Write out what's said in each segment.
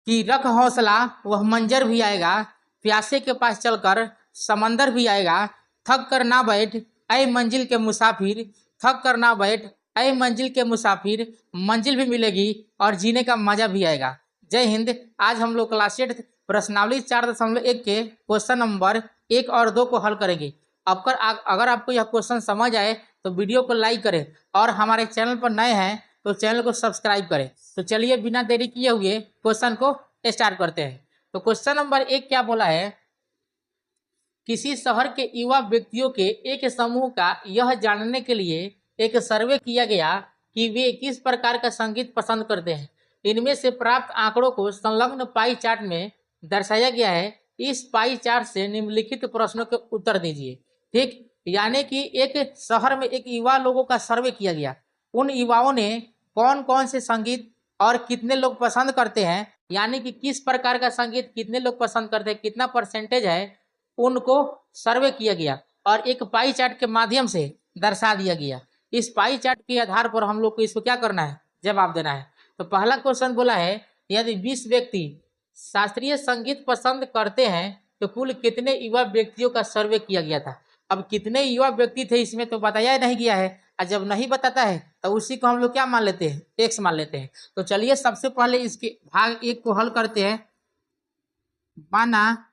कि रख हौसला वह मंजर भी आएगा, प्यासे के पास चलकर समंदर भी आएगा, थक कर ना बैठ ऐ मंजिल के मुसाफिर, थक कर ना बैठ ऐ मंजिल के मुसाफिर, मंजिल भी मिलेगी और जीने का मजा भी आएगा। जय हिंद। आज हम लोग क्लास 8 प्रश्नावली 4.1 के क्वेश्चन नंबर 1 और 2 को हल करेंगे। अगर आपको यह क्वेश्चन समझ आए तो वीडियो को लाइक करें और हमारे चैनल पर नए हैं तो चैनल को सब्सक्राइब करें। तो चलिए बिना देरी किए हुए क्वेश्चन को स्टार्ट करते हैं। तो क्वेश्चन नंबर 1 क्या बोला है, किसी शहर के युवा व्यक्तियों के एक समूह का यह जानने के लिए एक सर्वे किया गया कि वे किस प्रकार का संगीत पसंद करते हैं। इनमें से प्राप्त आंकड़ों को संलग्न पाई चार्ट में दर्शाया गया है। इस पाई चार्ट से निम्नलिखित प्रश्नों के उत्तर दीजिए। ठीक, यानी कि एक शहर में एक युवा लोगों का सर्वे किया गया। उन युवाओं ने कौन कौन से संगीत और कितने लोग पसंद करते हैं, यानी कि किस प्रकार का संगीत कितने लोग पसंद करते हैं, कितना परसेंटेज है, उनको सर्वे किया गया और एक पाई चार्ट के माध्यम से दर्शा दिया गया। इस पाई चार्ट के आधार पर हम लोग को इसको क्या करना है, जवाब देना है। तो पहला क्वेश्चन बोला है, यदि 20 व्यक्ति शास्त्रीय संगीत पसंद करते हैं तो कुल कितने युवा व्यक्तियों का सर्वे किया गया था। अब कितने युवा व्यक्ति थे इसमें तो बताया नहीं गया है, और जब नहीं बताता है तो उसी को हम लोग क्या मान लेते हैं, एक्स मान लेते हैं। तो चलिए सबसे पहले इसके भाग 1 को हल करते हैं। माना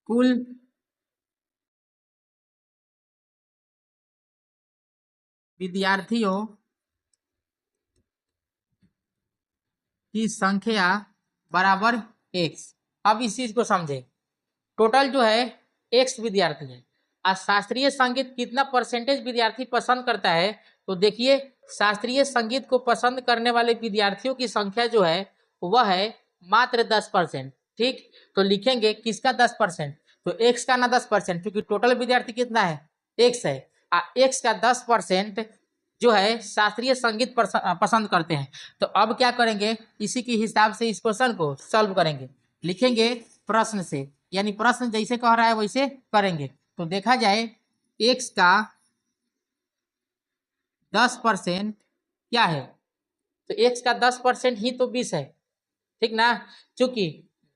कुल विद्यार्थियों की संख्या बराबर एक्स। अब इस चीज को समझे, टोटल जो है एक्स विद्यार्थी है और शास्त्रीय संगीत कितना परसेंटेज विद्यार्थी पसंद करता है। तो देखिए, शास्त्रीय संगीत को पसंद करने वाले विद्यार्थियों की संख्या जो है वह है मात्र 10%। ठीक, तो लिखेंगे किसका 10%, तो एक्स का ना 10%, क्योंकि टोटल विद्यार्थी कितना है, एक्स है। एक्स का 10% जो है शास्त्रीय संगीत पसंद करते हैं। तो अब क्या करेंगे, इसी के हिसाब से इस क्वेश्चन को सॉल्व करेंगे। लिखेंगे प्रश्न से, यानी प्रश्न जैसे कह रहा है वैसे करेंगे। तो देखा जाए एक्स का 10% क्या है, तो एक्स का 10% ही तो 20 है। ठीक ना, क्योंकि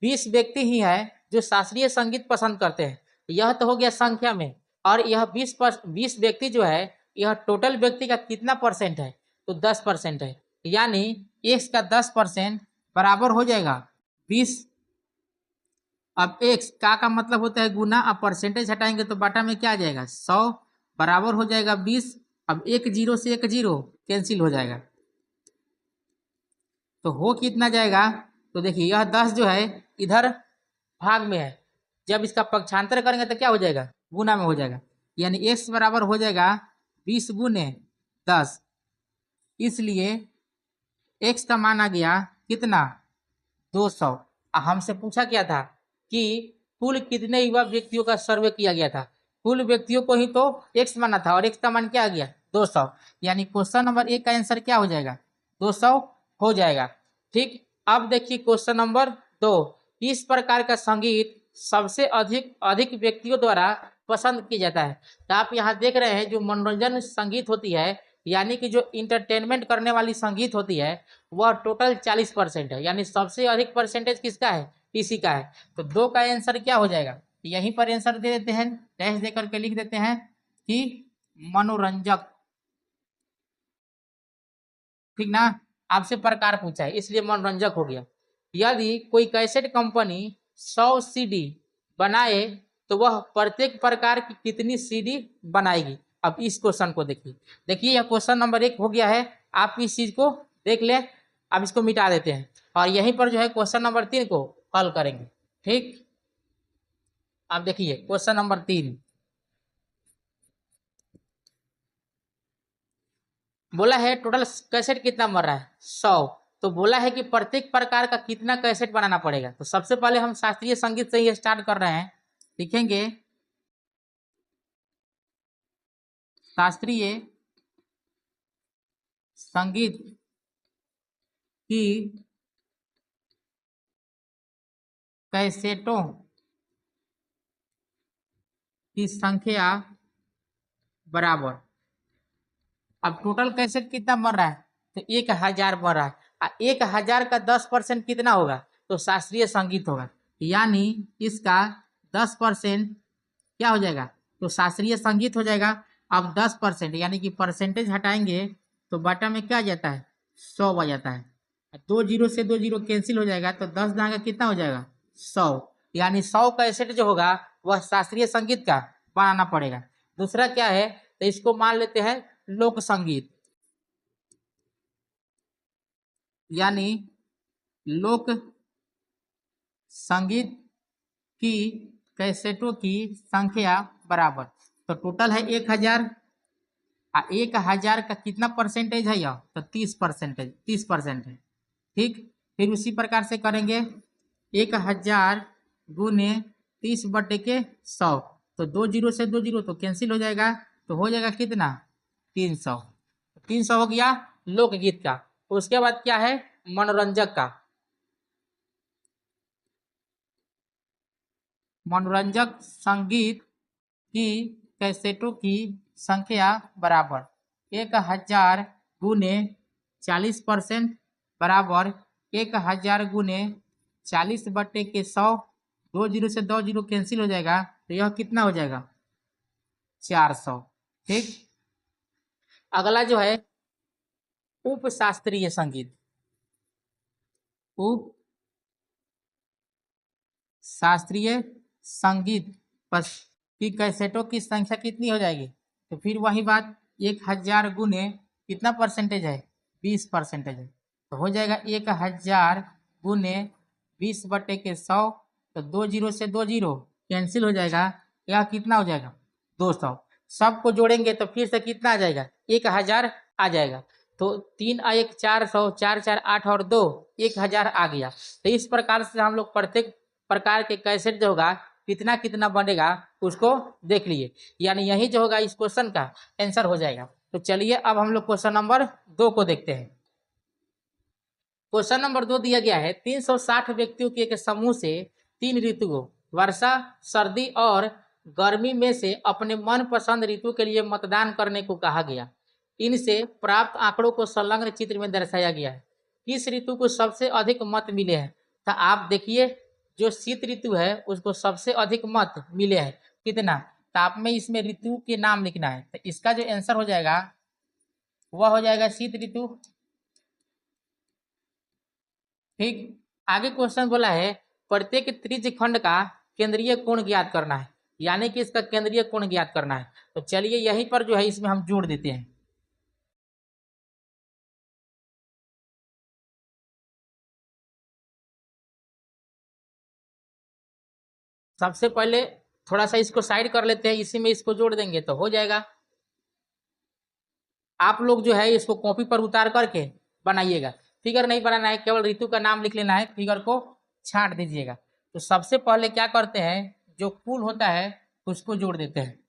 20 व्यक्ति ही है जो शास्त्रीय संगीत पसंद करते हैं। यह तो हो गया संख्या में, और यह 20 व्यक्ति जो है यह टोटल व्यक्ति का कितना परसेंट है, तो 10% है। यानी एक्स का 10% बराबर हो जाएगा 20। अब एक्स का मतलब होता है गुना, अब परसेंटेज हटाएंगे तो बाटा में क्या आ जाएगा, 100 बराबर हो जाएगा 20। अब एक जीरो से एक जीरो कैंसिल हो जाएगा, तो हो कितना जाएगा, तो देखिए यह 10 जो है इधर भाग में है, जब इसका पक्षांतर करेंगे तो क्या हो जाएगा, गुना में हो जाएगा। यानी एक्स बराबर हो जाएगा 20 गुने 10। इसलिए एक्स का मान आ गया कितना, 200। हमसे पूछा क्या था कि कुल कितने युवा व्यक्तियों का सर्वे किया गया था, कुल व्यक्तियों को ही तो एक्स माना था और एक्स का मान क्या आ गया, 200। यानी क्वेश्चन नंबर 1 का आंसर क्या हो जाएगा, 200 हो जाएगा। ठीक, अब देखिए क्वेश्चन नंबर 2, इस प्रकार का संगीत सबसे अधिक अधिक व्यक्तियों द्वारा पसंद किया जाता है। तो आप यहाँ देख रहे हैं जो मनोरंजन संगीत होती है, यानी कि जो इंटरटेनमेंट करने वाली संगीत होती है वह टोटल 40% है। यानी सबसे अधिक परसेंटेज किसका है, इसी का है। तो 2 का आंसर क्या हो जाएगा, यहीं पर आंसर दे देते हैं, डैश देकर के लिख देते हैं कि मनोरंजक। ठीक ना, आपसे प्रकार पूछा है इसलिए मनोरंजक हो गया। यदि कोई कैसेट कंपनी 100 सीडी बनाए तो वह प्रत्येक प्रकार की कितनी सीडी बनाएगी। अब इस क्वेश्चन को देखिए, देखिए यह क्वेश्चन नंबर 1 हो गया है, आप इस चीज को देख ले। अब इसको मिटा देते हैं और यहीं पर जो है क्वेश्चन नंबर 3 को हल करेंगे। ठीक, अब देखिए क्वेश्चन नंबर 3 बोला है टोटल कैसेट कितना मर रहा है, 100। तो बोला है कि प्रत्येक प्रकार का कितना कैसेट बनाना पड़ेगा। तो सबसे पहले हम शास्त्रीय संगीत से ही स्टार्ट कर रहे हैं। लिखेंगे शास्त्रीय संगीत की कैसेटों की संख्या बराबर अब टोटल कैसे कितना बन रहा है, तो 1000 बन रहा है। 1000 का 10% कितना होगा, तो शास्त्रीय संगीत होगा, यानी इसका 10% क्या हो जाएगा, तो शास्त्रीय संगीत हो जाएगा। अब 10% यानी कि परसेंटेज हटाएंगे तो बटा में क्या आ जाता है, 100 आ जाता है। 2 जीरो से 2 जीरो कैंसिल हो जाएगा, तो 10 दांगा कितना हो जाएगा, 100। यानी 100 का एसेट जो होगा वह शास्त्रीय संगीत का बनाना पड़ेगा। दूसरा क्या है, तो इसको मान लेते हैं लोक संगीत, यानी लोक संगीत की कैसेटों की संख्या बराबर, तो टोटल है 1000। 1000 का कितना परसेंटेज है यह, तो 30%, 30% है। ठीक, फिर उसी प्रकार से करेंगे 1000 गुने 30/100, तो 2 जीरो से 2 जीरो तो कैंसिल हो जाएगा, तो हो जाएगा कितना, 300। 300 हो गया लोकगीत का। उसके बाद क्या है, मनोरंजक का। मनोरंजक संगीत की कैसेटों की संख्या बराबर 1000 गुने 40% बराबर 1000 गुने 40/100। 2 जीरो से 2 जीरो कैंसिल हो जाएगा, तो यह कितना हो जाएगा, 400। ठीक, अगला जो है उप शास्त्रीय संगीत। उप शास्त्रीय संगीत बस की कैसेटों की संख्या कितनी हो जाएगी, तो फिर वही बात, 1000 गुने कितना परसेंटेज है, 20% है, तो हो जाएगा 1000 गुने 20/100। तो 2 जीरो से 2 जीरो कैंसिल हो जाएगा, यह कितना हो जाएगा, 200। सबको जोड़ेंगे तो फिर से कितना आ जाएगा, 1000 आ जाएगा। तो 3 आ 1 400, 4 4 8 और 2 1000 आ गया। तो इस प्रकार से हम लोग प्रत्येक प्रकार के कैसेट जो होगा कितना कितना बनेगा उसको देख लिए, यानी यही जो होगा इस क्वेश्चन का आंसर हो जाएगा। तो चलिए अब हम लोग क्वेश्चन नंबर 2 को देखते हैं। क्वेश्चन नंबर 2 दिया गया है, 360 व्यक्तियों के एक समूह से 3 ऋतुओं वर्षा, सर्दी और गर्मी में से अपने मनपसंद ऋतु के लिए मतदान करने को कहा गया। इनसे प्राप्त आंकड़ों को संलग्न चित्र में दर्शाया गया है। किस ऋतु को सबसे अधिक मत मिले हैं, तो आप देखिए जो शीत ऋतु है उसको सबसे अधिक मत मिले हैं, कितना, तो आप में इसमें ऋतु के नाम लिखना है। तो इसका जो आंसर हो जाएगा वह हो जाएगा शीत ऋतु। ठीक, आगे क्वेश्चन बोला है प्रत्येक त्रिज्य खंड का केंद्रीय कोण ज्ञात करना है, यानी कि इसका केंद्रीय कोण ज्ञात करना है। तो चलिए यहीं पर जो है इसमें हम जोड़ देते हैं। सबसे पहले थोड़ा सा इसको साइड कर लेते हैं, इसी में इसको जोड़ देंगे तो हो जाएगा। आप लोग जो है इसको कॉपी पर उतार करके बनाइएगा, फिगर नहीं बनाना है, केवल ऋतु का नाम लिख लेना है, फिगर को छांट दीजिएगा। तो सबसे पहले क्या करते हैं, जो कुल होता है उसको जोड़ देते हैं।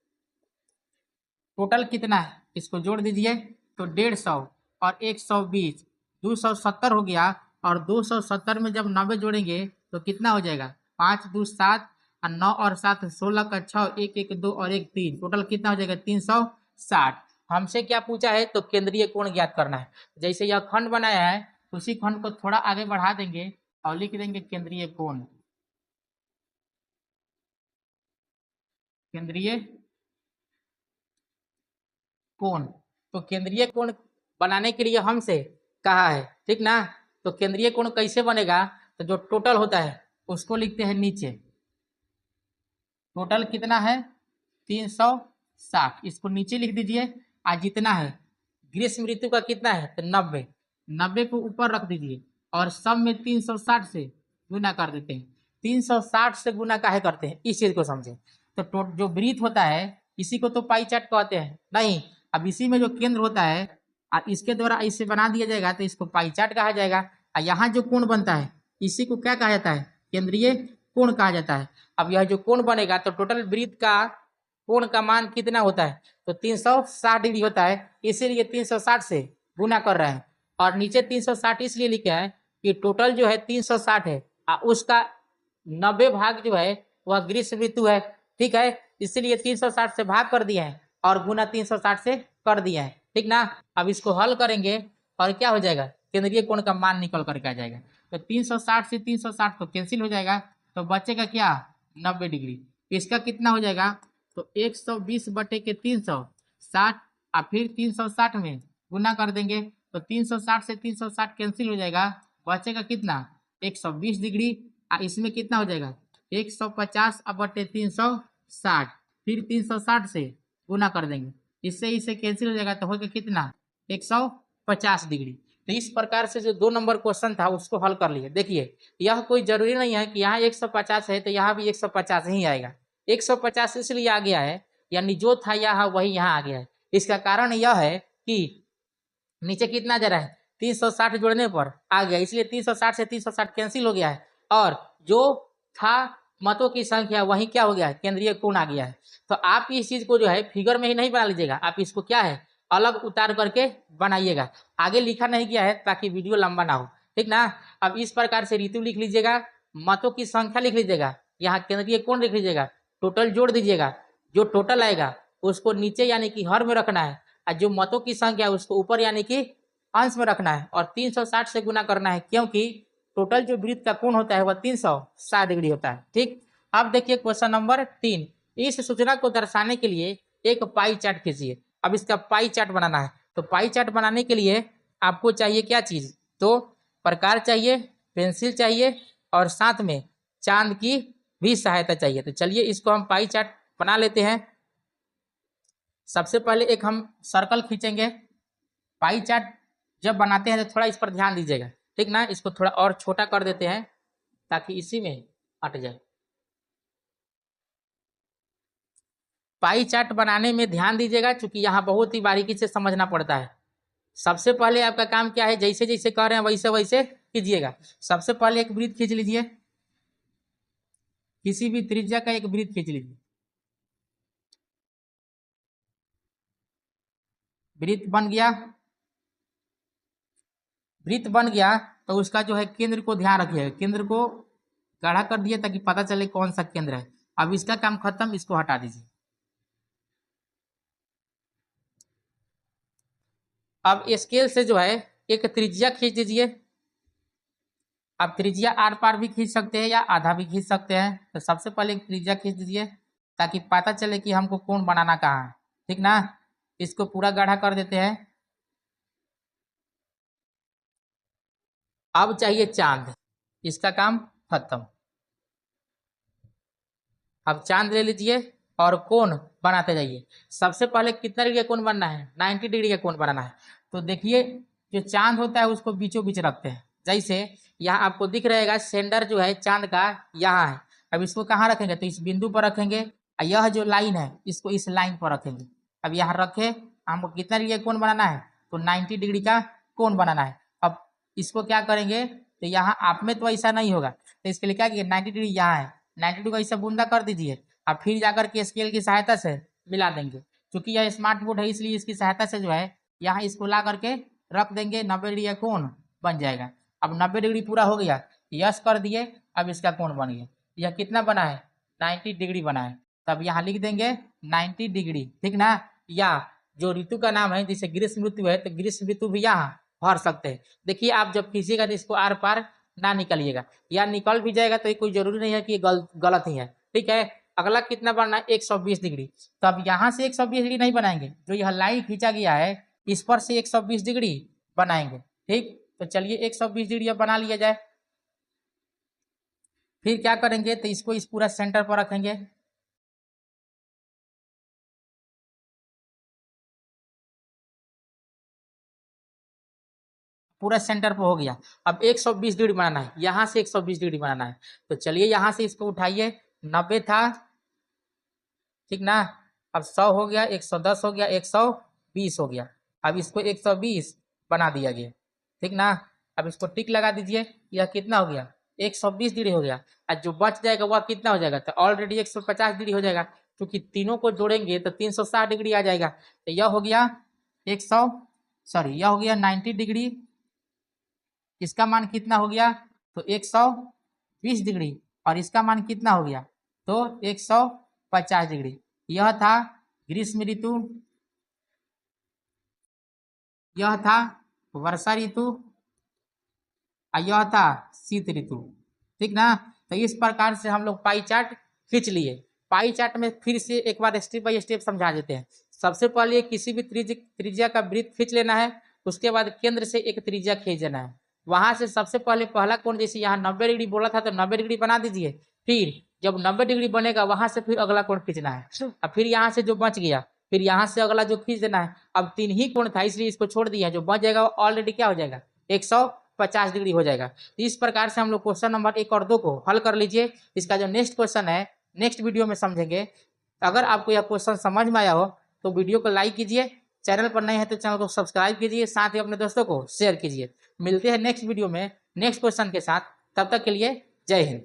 टोटल कितना है इसको जोड़ दीजिए, तो 150 और 120 270 हो गया। और 270 में जब 90 जोड़ेंगे तो कितना हो जाएगा, 5 2 7 और 9 और 7 16 का 6 1 1 2 और 1 3, टोटल कितना हो जाएगा 360। हमसे क्या पूछा है, तो केंद्रीय कोण ज्ञात करना है। जैसे यह खंड बनाया है उसी खंड को थोड़ा आगे बढ़ा देंगे और लिख देंगे केंद्रीय कोण। केंद्रीय कोण, तो केंद्रीय कोण बनाने के लिए हमसे कहा है, ठीक ना। तो केंद्रीय कोण कैसे बनेगा, तो जो टोटल होता है उसको लिखते हैं नीचे। टोटल कितना है 360, इसको नीचे लिख दीजिए। आज जितना है ग्रीष्म ऋतु का कितना है, तो 90, 90 को ऊपर रख दीजिए और सब में 360 से गुना कर देते हैं। 360 से गुना काहे करते हैं, इस चीज को समझे। तो जो वृत्त होता है इसी को तो पाई चार्ट कहते हैं नहीं। अब इसी में जो केंद्र होता है इसके द्वारा इसे बना दिया जाएगा तो इसको पाई चार्ट कहा जाएगा। और यहाँ जो कोण बनता है इसी को क्या कहा जाता है, केंद्रीय कोण कहा जाता है। अब यह जो कोण बनेगा तो टोटल वृत्त का कोण का मान कितना होता है, तो 360 डिग्री होता है, इसीलिए 360 से गुना कर रहे हैं। और नीचे 360 इसलिए लिखे हैं कि टोटल जो है 360 है और उसका 90 भाग जो है वह ग्रीष्म ऋतु है, ठीक है। इसलिए 360 से भाग कर दिए हैं और गुना 360 से कर दिए हैं। ठीक ना। अब इसको हल करेंगे और क्या हो जाएगा, केंद्रीय कोण का मान निकल करके आ जाएगा। तो 360 से 360 तो कैंसिल हो जाएगा, तो बचेगा क्या 90 डिग्री। इसका कितना हो जाएगा, तो 120 बटे के 360 और फिर 360 में गुना कर देंगे, तो 360 से 360 कैंसिल हो जाएगा, बचेगा कितना 120 डिग्री। इसमें कितना हो जाएगा 150 बटे 360, फिर 360 से गुना कर देंगे, इससे इसे कैंसिल हो जाएगा, तो होगा कितना 150 डिग्री। तो इस प्रकार से जो 2 नंबर क्वेश्चन था उसको हल कर लिए। देखिए यह कोई जरूरी नहीं है कि यहाँ 150 है तो यहाँ भी 150 ही आएगा। 150 इसलिए आ गया है, यानी जो था यहाँ वही यहाँ आ गया है। इसका कारण यह है कि नीचे कितना जा रहा है 360 जोड़ने पर आ गया, इसलिए 360 से 360 कैंसिल हो गया है, और जो था मतों की संख्या वही क्या हो गया है, केंद्रीय कोण आ गया है। तो आप इस चीज को जो है फिगर में ही नहीं बना लीजिएगा, आप इसको क्या है अलग उतार करके बनाइएगा। आगे लिखा नहीं गया है ताकि वीडियो लंबा ना हो, ठीक ना। अब इस प्रकार से ऋतु लिख लीजिएगा, मतों की संख्या लिख लीजिएगा, यहाँ केंद्रीय कोण लिख लीजिएगा, टोटल जोड़ दीजिएगा, जो टोटल आएगा उसको नीचे यानी कि हर में रखना है, और जो मतों की संख्या है उसको ऊपर यानी कि अंश में रखना है, और 360 से गुना करना है, क्योंकि टोटल जो वृत्त का कोण होता है वह 360 डिग्री होता है। ठीक, अब देखिए क्वेश्चन नंबर 3, इस सूचना को दर्शाने के लिए एक पाई चार्ट खींचिए। अब इसका पाई चार्ट बनाना है, तो पाई चार्ट बनाने के लिए आपको चाहिए क्या चीज, तो प्रकार चाहिए, पेंसिल चाहिए, और साथ में चांद की भी सहायता चाहिए। तो चलिए इसको हम पाई चार्ट बना लेते हैं। सबसे पहले एक हम सर्कल खींचेंगे। पाई चार्ट जब बनाते हैं तो थोड़ा इस पर ध्यान दीजिएगा, ठीक ना। इसको थोड़ा और छोटा कर देते हैं ताकि इसी में हट जाए। पाई चार्ट बनाने में ध्यान दीजिएगा, क्योंकि यहाँ बहुत ही बारीकी से समझना पड़ता है। सबसे पहले आपका काम क्या है, जैसे जैसे कह रहे हैं वैसे वैसे कीजिएगा। सबसे पहले एक वृत्त खींच लीजिए, किसी भी त्रिज्या का एक वृत्त खींच लीजिए। वृत्त बन गया, वृत्त बन गया तो उसका जो है केंद्र को ध्यान रखिएगा, केंद्र को गाढ़ा कर दिए ताकि पता चले कौन सा केंद्र है। अब इसका काम खत्म, इसको हटा दीजिए। अब स्केल से जो है एक त्रिज्या खींच दीजिए। आप त्रिज्या आर पार भी खींच सकते हैं या आधा भी खींच सकते हैं। तो सबसे पहले एक त्रिज्या खींच दीजिए ताकि पता चले कि हमको कोण बनाना कहाँ है, ठीक ना। इसको पूरा गाढ़ा कर देते हैं। अब चाहिए चांद, इसका काम खत्म। अब चांद ले लीजिए और कोण बनाते जाइए। सबसे पहले कितना डिग्री का कोण बनना है, 90 डिग्री का कोण बनाना है। तो देखिए जो चांद होता है उसको बीचों बीच रखते हैं। जैसे यहाँ आपको दिख रहेगा सेंटर जो है चांद का यहाँ है। अब इसको कहाँ रखेंगे, तो इस बिंदु पर रखेंगे, और यह जो लाइन है इसको इस लाइन पर रखेंगे। अब यहाँ रखे, हमको कितना डिग्री का कोण बनाना है, तो 90 डिग्री का कोण बनाना है। अब इसको क्या करेंगे, तो यहाँ आप में तो ऐसा नहीं होगा, तो इसके लिए क्या किए 90 डिग्री यहाँ है, 90 डिग्री को ऐसा बूंदा कर दीजिए, और फिर जाकर के स्केल की सहायता से मिला देंगे। क्योंकि यह स्मार्ट बोर्ड है इसलिए इसकी सहायता से जो है यहाँ इसको ला करके रख देंगे, 90 डिग्री का कोण बन जाएगा। अब 90 डिग्री पूरा हो गया, यस कर दिए, अब इसका कोण बन गया। यह कितना बना है 90 डिग्री बना है। तब यहाँ लिख देंगे 90 डिग्री, ठीक ना। या जो ऋतु का नाम है जैसे ग्रीष्म ऋतु है तो ग्रीष्म ऋतु भी यहाँ भर सकते हैं। देखिए आप जब खींचिएगा तो इसको आर पार ना निकलिएगा, या निकल भी जाएगा तो ये कोई जरूरी नहीं है कि गलत ही है, ठीक है। अगला कितना बनना है 120 डिग्री। तो अब यहाँ से 120 डिग्री नहीं बनाएंगे, जो यह लाइन खींचा गया है इस पर से 120 डिग्री बनाएंगे, ठीक। तो चलिए 120 डिग्री अब बना लिया जाए। फिर क्या करेंगे, तो इसको इस पूरा सेंटर पर रखेंगे। पूरा सेंटर पर हो गया। अब 120 डिग्री बनाना है, यहाँ से 120 डिग्री बनाना है। तो चलिए यहाँ से इसको उठाइए, 90 था, ठीक ना। अब 100 हो गया, 110 हो गया, 120 हो गया। अब इसको 120 बना दिया गया, ठीक ना। अब इसको टिक लगा दीजिए, यह कितना हो गया 120 डिग्री हो गया। और जो बच जाएगा वह कितना हो जाएगा, तो ऑलरेडी 150 डिग्री हो जाएगा, क्योंकि तीनों को जोड़ेंगे तो 360 डिग्री आ जाएगा। तो यह हो गया 100 सॉरी यह हो गया 90 डिग्री। इसका मान कितना हो गया, तो 120 डिग्री, और इसका मान कितना हो गया, तो 150 डिग्री। यह था ग्रीष्म ऋतु यह था वर्षा ऋतु और यह था शीत ऋतु। ठीक ना। तो इस प्रकार से हम लोग पाई चार्ट खींच लिए। पाई चार्ट में फिर से एक बार स्टेप बाय स्टेप समझा देते हैं। सबसे पहले किसी भी त्रिज्या का वृत्त खींच लेना है। उसके बाद केंद्र से एक त्रिज्या खींच देना है। वहां से सबसे पहले पहला कोण, जैसे यहाँ 90 डिग्री बोला था तो 90 डिग्री बना दीजिए। फिर जब 90 डिग्री बनेगा वहां से फिर अगला कोण खींचना है और फिर यहाँ से जो बच गया फिर यहाँ से अगला जो खींच देना है। अब 3 ही कोण था इसलिए इसको छोड़ दिया, जो बच जाएगा ऑलरेडी क्या हो जाएगा 150 डिग्री हो जाएगा। तो इस प्रकार से हम लोग क्वेश्चन नंबर 1 और 2 को हल कर लीजिए। इसका जो नेक्स्ट क्वेश्चन है नेक्स्ट वीडियो में समझेंगे। अगर आपको यह क्वेश्चन समझ में आया हो तो वीडियो को लाइक कीजिए, चैनल पर नए हैं तो चैनल को सब्सक्राइब कीजिए, साथ ही अपने दोस्तों को शेयर कीजिए। मिलते हैं नेक्स्ट वीडियो में नेक्स्ट क्वेश्चन के साथ। तब तक के लिए जय हिंद।